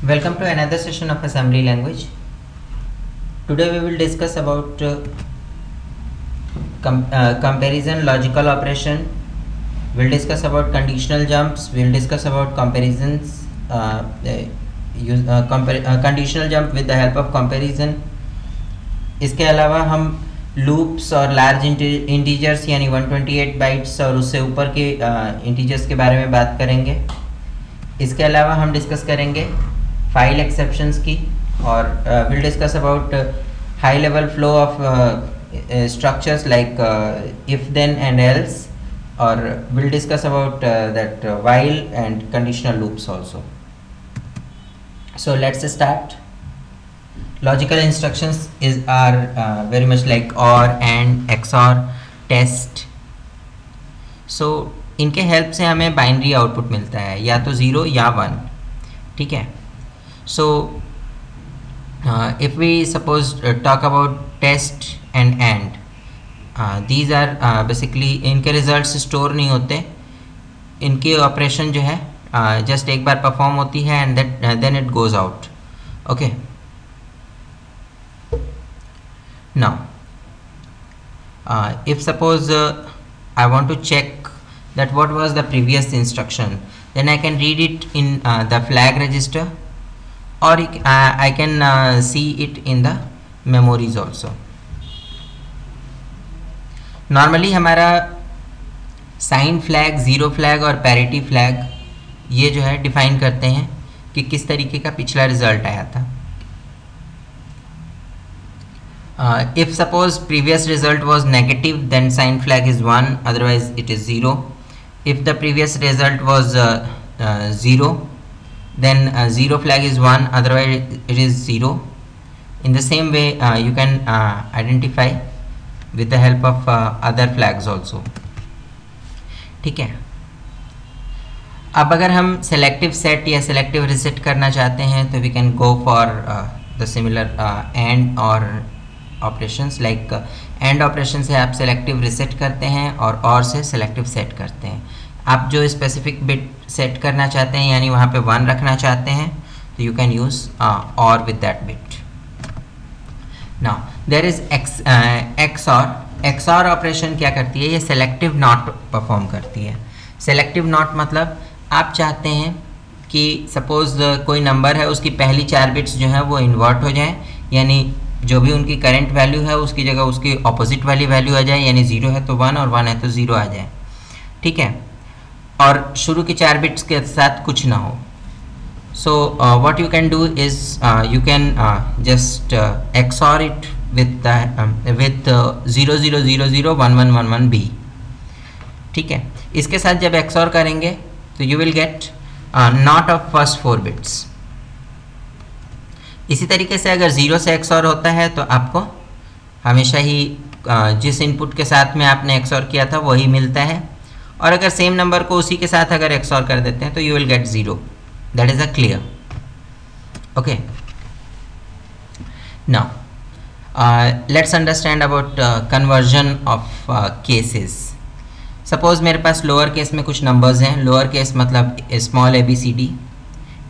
Welcome to another session of assembly language. Today we will discuss about comparison logical operation. We'll discuss about conditional jumps. We'll discuss about comparisons. Conditional jump with the help of comparison. इसके अलावा हम loops और large integers यानी 128 bytes और उससे ऊपर के integers के बारे में बात करेंगे. इसके अलावा हम डिस्कस करेंगे फाइल एक्सेप्शंस की और will discuss about high level flow of structures like if then and else और will discuss about that while and conditional loops also. So let's start. Logical instructions are very much like OR, AND, XOR, test. So इनके help से हमें binary output मिलता है, या तो 0 या 1. ठीक है. So if we suppose talk about test and AND, these are basically इनके रिजल्ट्स स्टोर नहीं होते. इनकी ऑपरेशन जो है जस्ट एक बार परफॉर्म होती है and then it goes out. Okay. Now if suppose I want to check that what was the previous instruction, then I can read it in the flag register or I can see it in the memories also. Normally हमारा sign flag, zero flag और parity flag ये जो है define करते हैं कि किस तरीके का पिछला रिजल्ट आया था. If suppose previous result was negative, then sign flag is 1, otherwise it is 0. If the previous result was 0, then 0 flag is 1, otherwise it is 0. In the same way you can identify with the help of other flags also. ठीक है. अब अगर हम selective set या selective reset करना चाहते हैं तो we can go for the similar AND और ऑपरेशंस. लाइक एंड ऑपरेशन से आप सेलेक्टिव रिसेट करते हैं और से सेलेक्टिव सेट करते हैं. आप जो स्पेसिफिक बिट सेट करना चाहते हैं यानी वहाँ पे 1 रखना चाहते हैं तो you can use OR with that bit. Now there is XOR operation क्या करती है? ये सेलेक्टिव नॉट परफॉर्म करती है. सेलेक्टिव नॉट मतलब आप चाहते हैं कि सपोज़ कोई नंबर है, उसकी पहली 4 बिट्स जो हैं वो इन्वर्ट हो जाएं, यानी जो भी उनकी करंट वैल्यू है उसकी जगह उसकी ऑपोजिट वाली वैल्यू आ जाए, यानी 0 है तो 1 और 1 है तो 0 आ जाए. ठीक है. और शुरू की 4 बिट्स के साथ कुछ ना हो. So what you can do is you can just XOR it with 0 0 0 0 1 1 1 1 B. ठीक है. इसके साथ जब XOR करेंगे तो you will get not of first 4 bits. इसी तरीके से अगर 0 से XOR होता है तो आपको हमेशा ही जिस इनपुट के साथ में आपने XOR किया था वही मिलता है, और अगर सेम नंबर को उसी के साथ अगर XOR कर देते हैं तो you will get 0. That is a clear. Okay. Now let's understand about conversion of cases. Suppose मेरे पास लोअर केस में कुछ नंबर्स हैं. लोअर केस मतलब small ABCD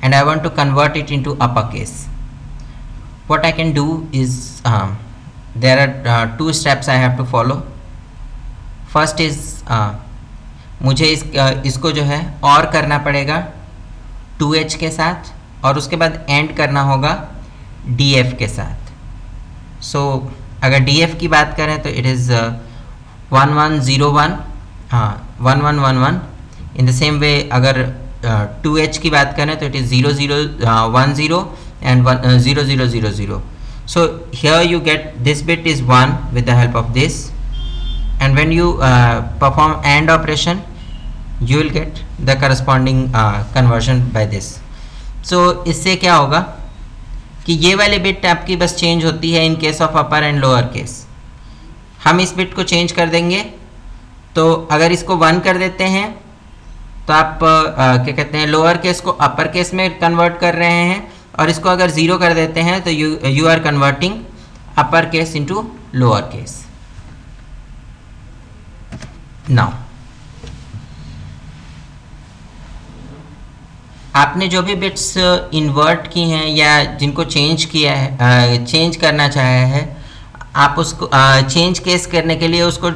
and I want to convert it into upper case. What I can do is there are 2 steps I have to follow. First is मुझे इसको जो है और करना पड़ेगा 2H के साथ और उसके बाद एंड करना होगा DF के साथ. सो अगर DF की बात करें तो इट इज़ 1 1 0 1, हाँ 1 1 1 1. इन द सेम वे अगर 2H की बात करें तो it is 0 0 1 0 and 0 0 0 0. So here you get this bit is 1 with the help of this, and when you perform and operation you will get the corresponding conversion by this. So इससे क्या होगा कि ये वाले बिट आपकी बस change होती है in case of upper and lower case. हम इस बिट को चेंज कर देंगे, तो अगर इसको 1 कर देते हैं तो आप क्या कहते हैं लोअर केस को अपर केस में कन्वर्ट कर रहे हैं, और इसको अगर 0 कर देते हैं तो you are converting upper case into lower case. Now आपने जो भी बिट्स इन्वर्ट की हैं या जिनको चेंज किया है, चेंज करना चाहा है, आप उसको चेंज केस करने के लिए उसको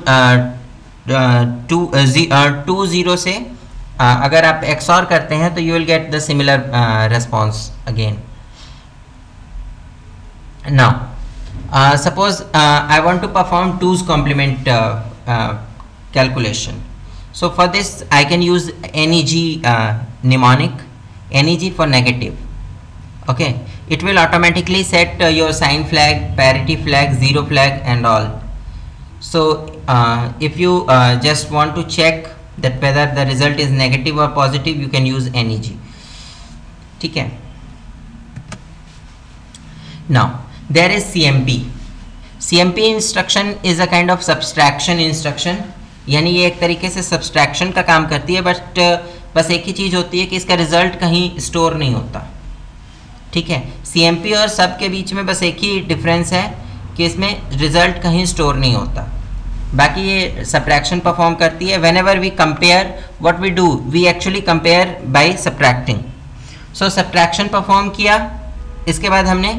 2 0 से अगर आप XOR करते हैं तो you will get the similar response again. Now, suppose I want to perform 2's complement calculation. So for this I can use NEG mnemonic, NEG for negative. Okay, it will automatically set your sign flag, parity flag, zero flag and all. So if you just want to check that whether the result is negative or positive, you can use NEG. ठीक है. Now there is CMP. CMP instruction is a kind of subtraction instruction, यानी ये एक तरीके से subtraction का काम करती है, बट बस एक ही चीज़ होती है कि इसका रिजल्ट कहीं स्टोर नहीं होता. ठीक है, CMP और सब के बीच में बस एक ही डिफरेंस है कि इसमें रिजल्ट कहीं स्टोर नहीं होता. बाकी ये सब्ट्रैक्शन परफॉर्म करती है. Whenever we compare, what we do, we actually compare by subtracting. So subtraction perform किया, इसके बाद हमने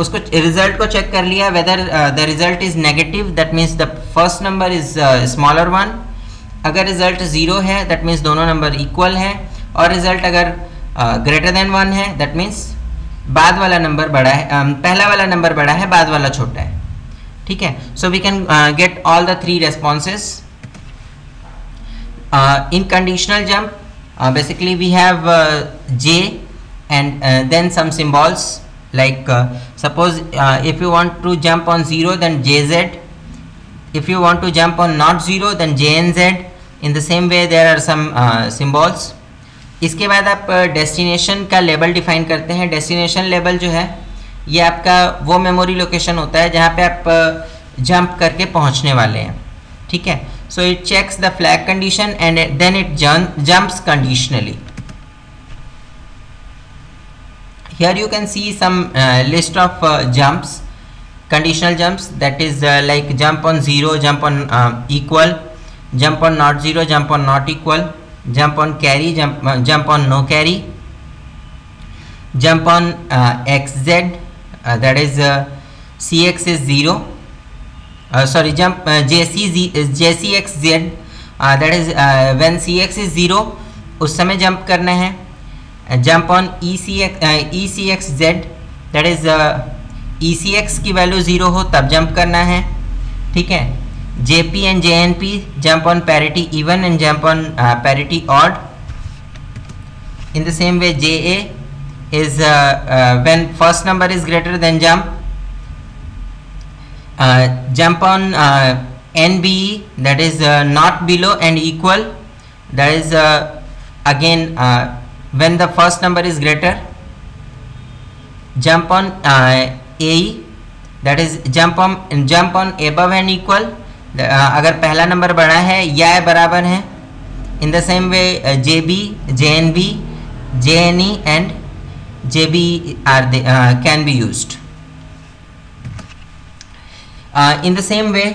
उसको रिजल्ट को चेक कर लिया. Whether the result is negative, that means the first number is smaller one. अगर रिजल्ट 0 है, दैट मीन्स दोनों नंबर इक्वल है. और रिजल्ट अगर ग्रेटर देन 1 है, दैट मीन्स बाद वाला नंबर बड़ा है, पहला वाला नंबर बड़ा है, बाद वाला छोटा है. ठीक है, so we can get all the 3 responses. In conditional jump basically we have J and then some symbols like suppose if you want to jump on 0 then JZ, if you want to jump on not 0 then JNZ. in the same way there are some symbols. इसके बाद आप destination का label define करते हैं. Destination label जो है ये आपका वो मेमोरी लोकेशन होता है जहाँ पे आप जंप करके पहुँचने वाले हैं. ठीक है, so it checks the flag condition and then it jumps conditionally. Here you can see some list of jumps, conditional jumps, that is like jump on 0, jump on equal, jump on not 0, jump on not equal, jump on carry, jump on no carry, jump on XZ, that is CX is 0. Sorry, jump JCXZ, that is when CX is 0 उस समय jump करना है. Jump on ECXZ, that is ECX की value 0 हो तब jump करना है. ठीक है, JP and JNP, jump on parity even and jump on parity odd. in the same way JA is when first number is greater than jump. Jump on NBE, that is not below and equal, that is again when the first number is greater. Jump on AE, that is jump on above and equal, अगर पहला number बड़ा है या बराबर है. in the same way JB, JNB, JNE and JB are can be used. In the same way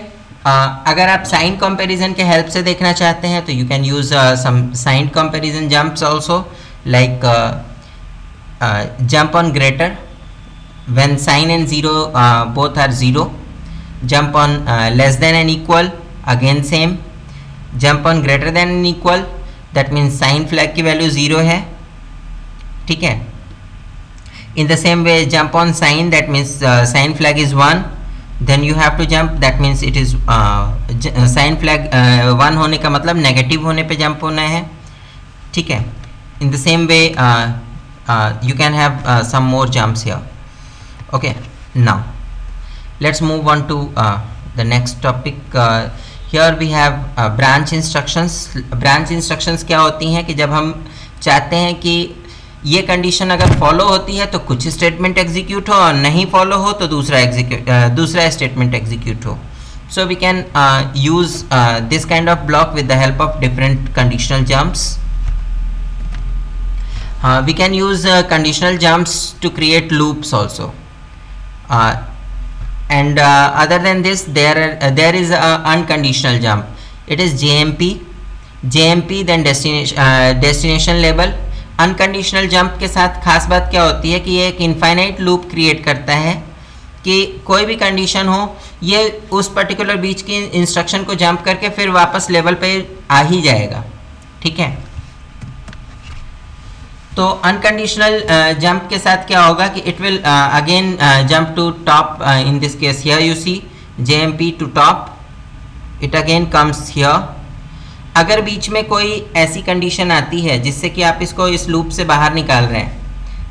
अगर आप sign comparison के हेल्प से देखना चाहते हैं तो you can use some sign comparison jumps also, like jump on greater when sign and 0 both are 0. Jump on less than and equal, again same. Jump on greater than and equal, that means sign flag की value 0 है. ठीक है, in the same way jump on sign, that means sign flag is 1, then you have to jump, that means it is sign flag 1 होने का मतलब negative होने पे jump होना है. ठीक है, in the same way you can have some more jumps here. Okay, now let's move on to the next topic. Here we have branch instructions. branch instructions क्या होती हैं कि जब हम चाहते हैं कि ये कंडीशन अगर फॉलो होती है तो कुछ स्टेटमेंट एग्जीक्यूट हो और नहीं फॉलो हो तो दूसरा स्टेटमेंट एग्जीक्यूट हो. So we can use this kind of block with the help of different conditional jumps. We can use conditional jumps to create loops also. And other than this there is unconditional jump. It is JMP, then destination label. Unconditional jump के साथ खास बात क्या होती है कि ये एक इनफाइनाइट लूप क्रिएट करता है कि कोई भी कंडीशन हो ये उस पर्टिकुलर बीच की इंस्ट्रक्शन को जंप करके फिर वापस लेवल पे आ ही जाएगा, ठीक है। तो अनकंडीशनल जंप के साथ क्या होगा कि it will again jump to top, in this case here you see JMP to top, it again comes here. अगर बीच में कोई ऐसी कंडीशन आती है जिससे कि आप इसको इस लूप से बाहर निकाल रहे हैं,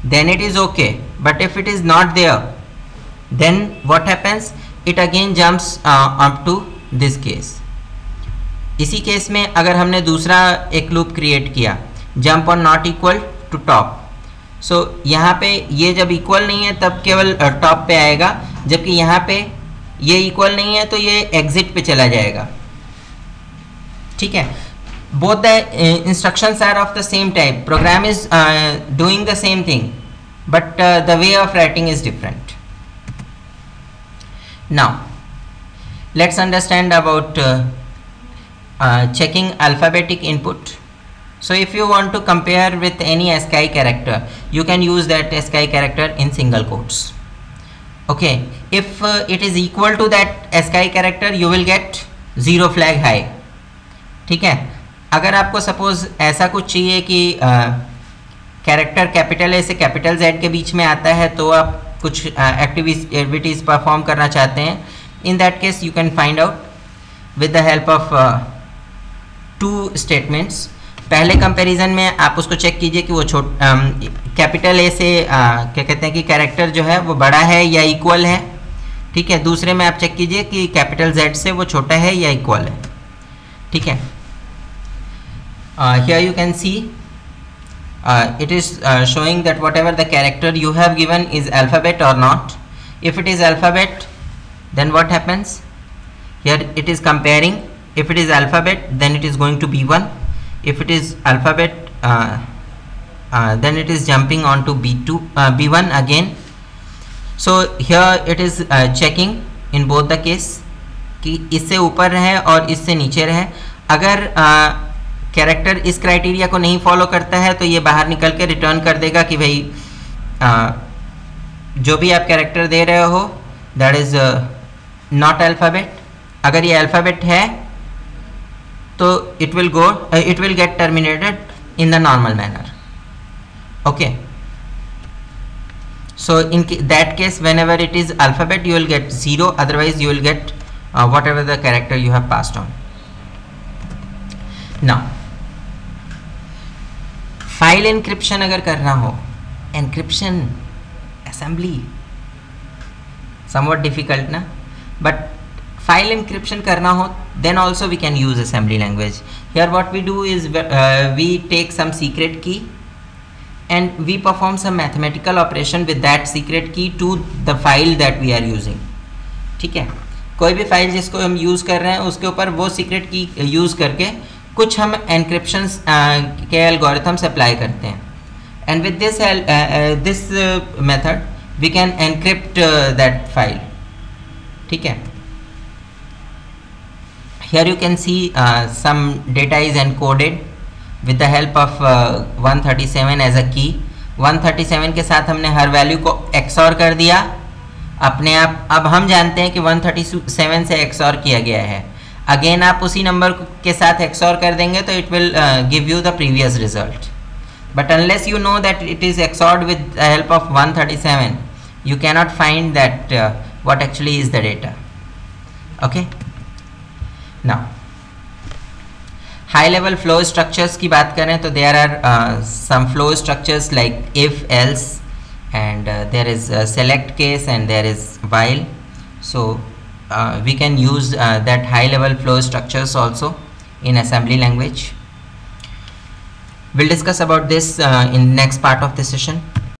then it is okay, but if it is not there then what happens, it again jumps up to this case. इसी केस में अगर हमने दूसरा एक लूप क्रिएट किया, jump on not equal to top, so यहाँ पे ये जब इक्वल नहीं है तब केवल टॉप पे आएगा, जबकि यहाँ पे ये इक्वल नहीं है तो ये एग्जिट पे चला जाएगा, ठीक है। Both the instructions are of the same type, program is doing the same thing but the way of writing is different. Now let's understand about checking alphabetic input. So if you want to compare with any ASCII character, you can use that ASCII character in single quotes. Okay, if it is equal to that ASCII character, you will get 0 flag high, ठीक है। अगर आपको suppose ऐसा कुछ चाहिए कि character capital A से capital Z के बीच में आता है तो आप कुछ एक्टिविटीज़ परफॉर्म करना चाहते हैं, in that case you can find out with the help of 2 statements. पहले कंपैरिजन में आप उसको चेक कीजिए कि वो कैपिटल ए से क्या कहते हैं कि कैरेक्टर जो है वो बड़ा है या इक्वल है, ठीक है। दूसरे में आप चेक कीजिए कि कैपिटल Z से वो छोटा है या इक्वल है, ठीक है। Here you can see it is showing that whatever the character you have given is alphabet or not. If it is alphabet, then what happens? Here it is comparing. If it is alphabet, then it is going to be 1. If it is alphabet, then it is jumping on to B1 again. So here it is checking in both the case कि इससे ऊपर रहे और इससे नीचे रहे। अगर character इस क्राइटेरिया को नहीं फॉलो करता है तो ये बाहर निकल के रिटर्न कर देगा कि भाई जो भी आप कैरेक्टर दे रहे हो दैट इज़ नॉट अल्फ़ाबेट। अगर ये अल्फ़ाबेट है तो it will get terminated in the normal manner, okay. So in that case, whenever it is alphabet, you will get 0. Otherwise, you will get whatever the character you have passed on. Now, file encryption अगर करना हो, encryption assembly somewhat difficult ना, but file encryption करना हो, then also we can use assembly language. Here what we do is we take some secret key and we perform some mathematical operation with that secret key to the file that we are using, ठीक है। कोई भी file जिसको हम use कर रहे हैं उसके ऊपर वो सीक्रेट की यूज़ करके कुछ हम एनक्रिप्शन के एल्गोरिथम्स अप्लाई करते हैं, and with this method we can encrypt that file, ठीक है। Here you can see some data is encoded with the help of 137 as a key। 137 के साथ हमने हर वैल्यू को XOR कर दिया अपने आप। अब हम जानते हैं कि 137 से XOR किया गया है। अगेन आप उसी नंबर के साथ XOR कर देंगे तो it will give you the previous result, but unless you know that it is XORed with the help of 137 you cannot find that what actually is the data, okay। Now high level flow structures की बात करें तो there are some flow structures like if else and there is select case and there is while. So we can use that high level flow structures also in assembly language. We'll discuss about this in next part of the session.